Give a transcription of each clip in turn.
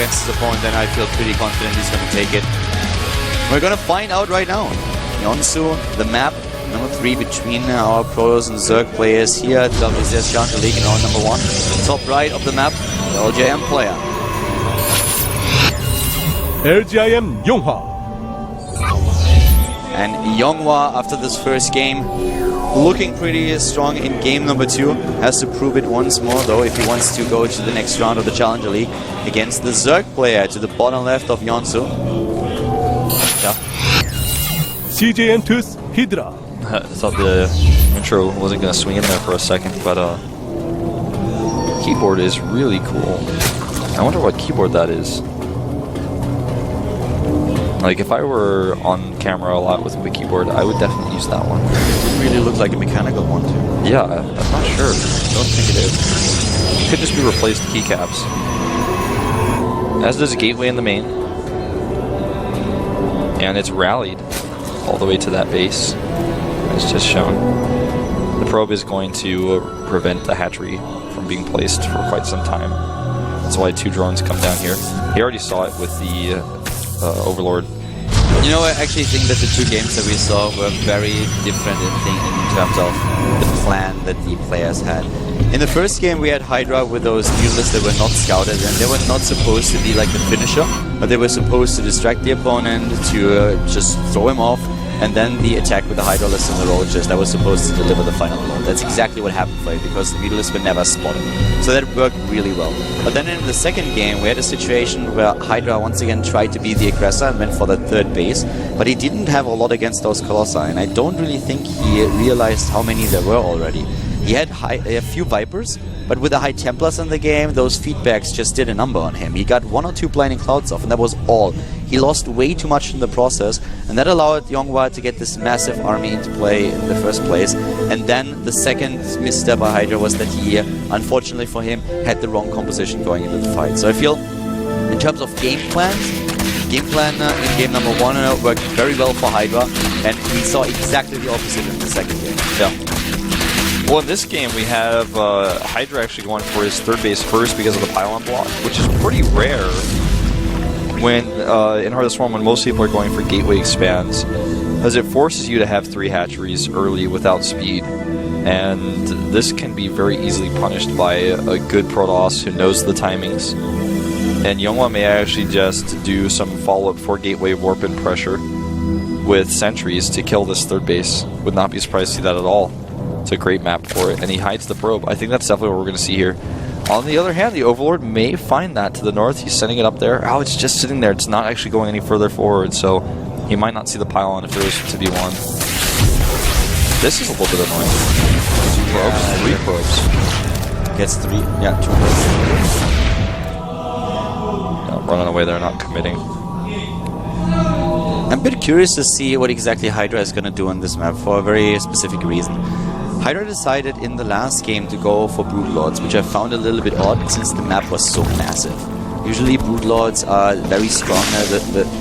against his opponent, then I feel pretty confident he's going to take it. We're going to find out right now. Yonsu, the map, number 3 between our pros and Zerg players here at WCS Challenger League in round number 1. Top right of the map, the LJM player. LJM YongHwa. And YongHwa, after this first game, looking pretty strong in game number 2. Has to prove it once more, though, if he wants to go to the next round of the Challenger League against the Zerg player to the bottom left of Yonsu. Yeah. CJN2's hydra. I thought the intro wasn't going to swing in there for a second, but keyboard is really cool. I wonder what keyboard that is. Like, if I were on camera a lot with the keyboard, I would definitely use that one. It really looked like a mechanical one, too. Yeah, I'm not sure. I don't think it is. It could just be replaced keycaps. As does a gateway in the main. And it's rallied all the way to that base, as just shown. The probe is going to prevent the hatchery from being placed for quite some time. That's why 2 drones come down here. He already saw it with the Overlord. You know, I actually think that the 2 games that we saw were very different in terms of the plan that the players had. In the first game, we had Hydra with those mutalists that were not scouted, and they were not supposed to be like the finisher, but they were supposed to distract the opponent, to just throw him off, and then the attack with the Hydralists and the Roaches that was supposed to deliver the final blow. That's exactly what happened for it, because the mutalists were never spotted. So that worked really well. But then in the second game, we had a situation where Hydra once again tried to be the aggressor and went for the 3rd base, but he didn't have a lot against those Colossi, and I don't really think he realized how many there were already. He had a few Vipers, but with the high Templars in the game, those feedbacks just did a number on him. He got 1 or 2 Blinding Clouds off, and that was all. He lost way too much in the process, and that allowed YongHwa to get this massive army into play in the first place. And then the second misstep by Hydra was that he, unfortunately for him, had the wrong composition going into the fight. So I feel, in terms of game plan in game number 1 worked very well for Hydra, and we saw exactly the opposite in the second game. Yeah. Well, in this game, we have Hydra actually going for his 3rd base first because of the pylon block, which is pretty rare when in Heart of the Swarm, when most people are going for gateway expands, as it forces you to have 3 hatcheries early without speed. And this can be very easily punished by a good Protoss who knows the timings. And YongHwa may actually just do some follow-up for gateway warp and pressure with sentries to kill this 3rd base. Would not be surprised to see that at all. It's a great map for it, and he hides the probe. I think that's definitely what we're going to see here. On the other hand, the Overlord may find that to the north. He's sending it up there. Oh, it's just sitting there. It's not actually going any further forward, so he might not see the pylon if there is to be one. This is a little bit annoying. 2 probes, 3 probes. Gets 3, yeah, 2 probes. No, running away there, not committing. I'm a bit curious to see what exactly Hydra is going to do on this map for a very specific reason. Hydra decided in the last game to go for Broodlords, which I found a little bit odd since the map was so massive. Usually Broodlords are very strong,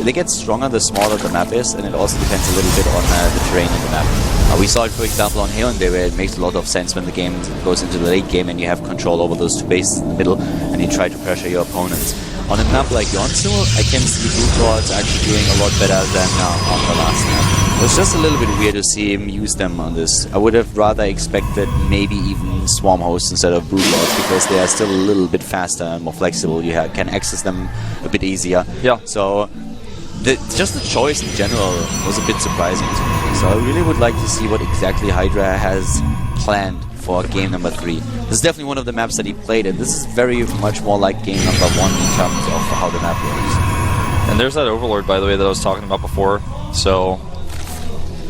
they get stronger the smaller the map is, and it also depends a little bit on the terrain in the map. We saw it, for example, on Hyundai, where it makes a lot of sense when the game goes into the late game and you have control over those 2 bases in the middle and you try to pressure your opponents. On a map like Yonsu, I can see Broodlords actually doing a lot better than on the last map. It was just a little bit weird to see him use them on this. I would have rather expected maybe even Swarm Hosts instead of Broodlords, because they are still a little bit faster and more flexible. You can access them a bit easier. Yeah. So just the choice in general was a bit surprising to me. So I really would like to see what exactly Hydra has planned for game number 3. This is definitely one of the maps that he played, and this is very much more like game number 1 in terms of how the map works. And there's that Overlord, by the way, that I was talking about before. So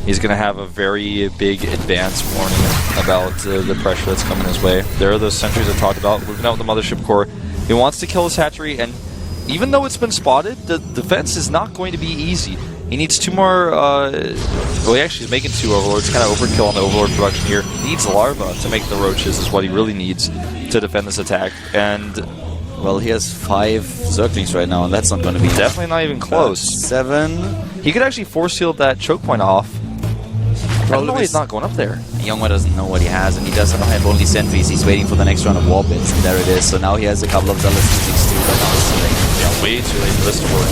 he's going to have a very big advance warning about the pressure that's coming his way. There are those sentries I talked about, moving out with the Mothership Core. He wants to kill his hatchery, and even though it's been spotted, the defense is not going to be easy. He needs 2 more, well, he actually is making 2 Overlords, kind of overkill on the Overlord production here. He needs Larva to make the Roaches is what he really needs to defend this attack, and well, he has 5 Zerglings right now, and that's not going to be definitely not even close. 7. He could actually force field that choke point off. Probably he's not going up there. YongHwa doesn't know what he has, and he doesn't have only sentries. He's waiting for the next round of war bits, and there it is. So now he has a couple of Zealous too, but now it's too late. way too late for this to work.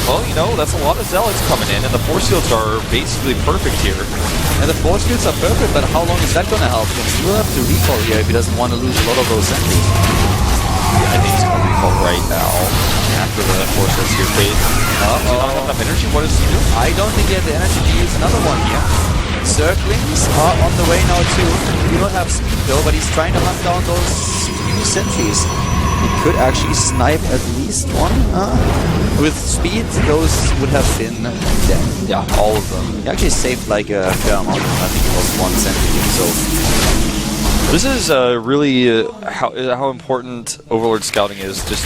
Well, you know, that's a lot of zealots coming in, and the force fields are basically perfect here. And the force fields are perfect, but how long is that going to help him? He will have to recall here if he doesn't want to lose a lot of those sentries. Yeah, I think he's going to recall right now after the force fields here fade. Does he not have enough energy? What does he do? I don't think he has the energy to use another one here. Zerglings are on the way now too. He do not have speed though, but he's trying to hunt down those few sentries. He could actually snipe at least one. With speed, those would have been dead. Yeah, all of them. He actually saved like a fair amount. I think it was one sentry. So this is really how important Overlord scouting is, just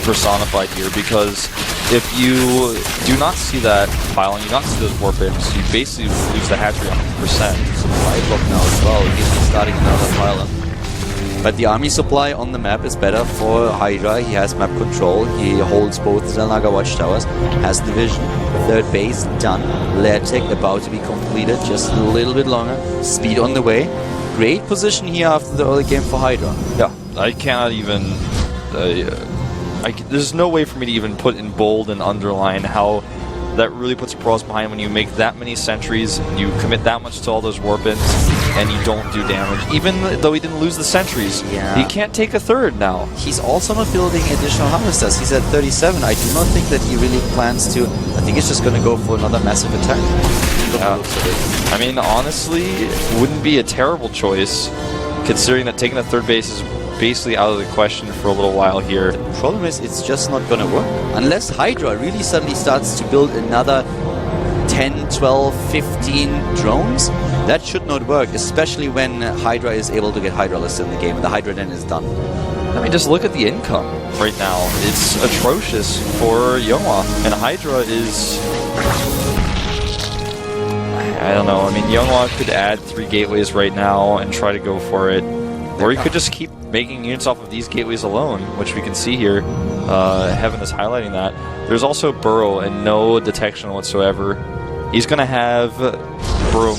personified here, because if you do not see that pylon, you do not see those warp imps, you basically lose the hatchery 100%. supply block now as well. He's starting another pylon. But the army supply on the map is better for Hydra. He has map control. He holds both Zelnaga watchtowers. Has division. Third base done. Lair tech about to be completed. Just a little bit longer. Speed on the way. Great position here after the early game for Hydra. Yeah, I cannot even... there's no way for me to even put in bold and underline how that really puts a pros behind when you make that many sentries, you commit that much to all those warp ins, and you don't do damage. Even though he didn't lose the sentries, he can't take a third now. He's also not building additional harvesters. He's at 37. I do not think that he really plans to. I think he's just going to go for another massive attack. I mean, honestly, it wouldn't be a terrible choice, considering that taking the third base is basically out of the question for a little while here. The problem is it's just not going to work. Unless Hydra really suddenly starts to build another 10, 12, 15 drones, that should not work, especially when Hydra is able to get Hydralists in the game and the Hydra den is done. I mean, just look at the income right now. It's atrocious for YongHwa, and Hydra is... I don't know. I mean, YongHwa could add 3 gateways right now and try to go for it. Or he could just keep making units off of these gateways alone, which we can see here. Heaven is highlighting that. There's also Burrow and no detection whatsoever. He's going to have Burrow,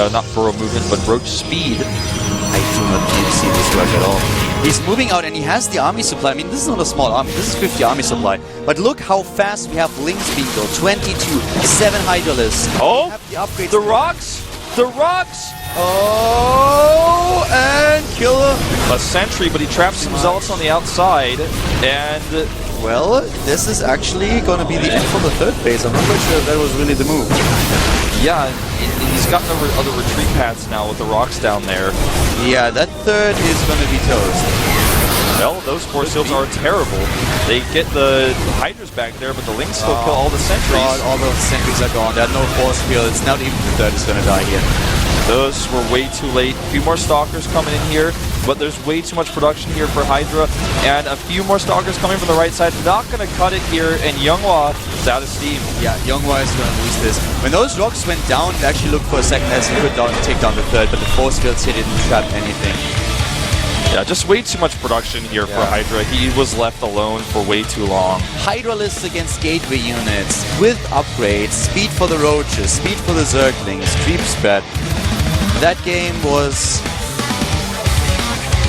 not Burrow movement, but Roach speed. I do not see this work at all. He's moving out and he has the army supply. I mean, this is not a small army. This is 50 army supply. But look how fast we have links being built. 22, 7 Hydralists. Oh, the upgrades. The rocks! The rocks! Oh, and killer. A sentry, but he traps some zealots on the outside, and... Well, this is actually going to be the end for the third base. I'm not quite sure if that was really the move. Yeah, he's got other retreat paths now with the rocks down there. Yeah, that third is going to be toast. Well, those force fields are terrible. They get the Hydras back there, but the Lynx still kill all the sentries. God, all the sentries are gone. There are no force fields. Not even the third is going to die here. Those were way too late. A few more Stalkers coming in here, but there's way too much production here for Hydra, and a few more Stalkers coming from the right side. Not going to cut it here, and YongHwa is out of steam. Yeah, YongHwa is going to lose this. When those rocks went down, it actually looked for a second as he could take down the third, but the force fields here didn't trap anything. Yeah, just way too much production here for Hydra. He was left alone for way too long. Hydralists against gateway units with upgrades, speed for the roaches, speed for the zerglings, creep spread. That game was...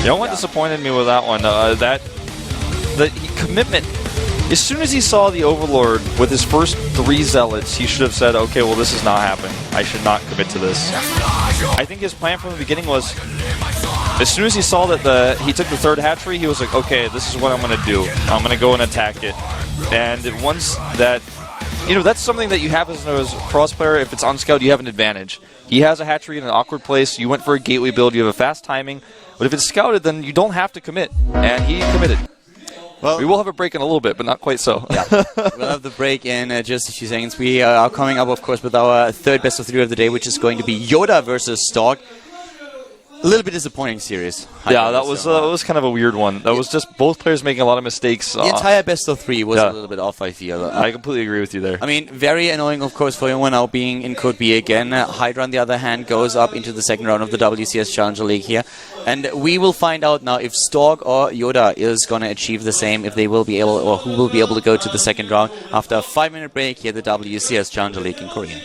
YongHwa disappointed me with that one. The commitment. As soon as he saw the Overlord with his first 3 zealots, he should have said, okay, well, this is not happening. I should not commit to this. I think his plan from the beginning was, as soon as he saw that he took the third hatchery, he was like, okay, this is what I'm going to do. I'm going to go and attack it. And once that... that's something that you have as a cross player. If it's on scout, you have an advantage. He has a hatchery in an awkward place. You went for a gateway build. You have a fast timing. But if it's scouted, then you don't have to commit. And he committed. Well, we will have a break in a little bit, but not quite so. Yeah, we'll have the break in just a few seconds. We are coming up, of course, with our third best of 3 of the day, which is going to be Yoda versus Stark. A little bit disappointing series. Yeah, that was kind of a weird one. That was just both players making a lot of mistakes. The entire best of 3 was a little bit off, I feel. I completely agree with you there. I mean, very annoying, of course, for YongHwa now being in Code B again. Hydra, on the other hand, goes up into the second round of the WCS Challenger League here. And we will find out now if Stork or Yoda is going to achieve the same, if they will be able, or who will be able to go to the second round after a 5-minute break here at the WCS Challenger League in Korea.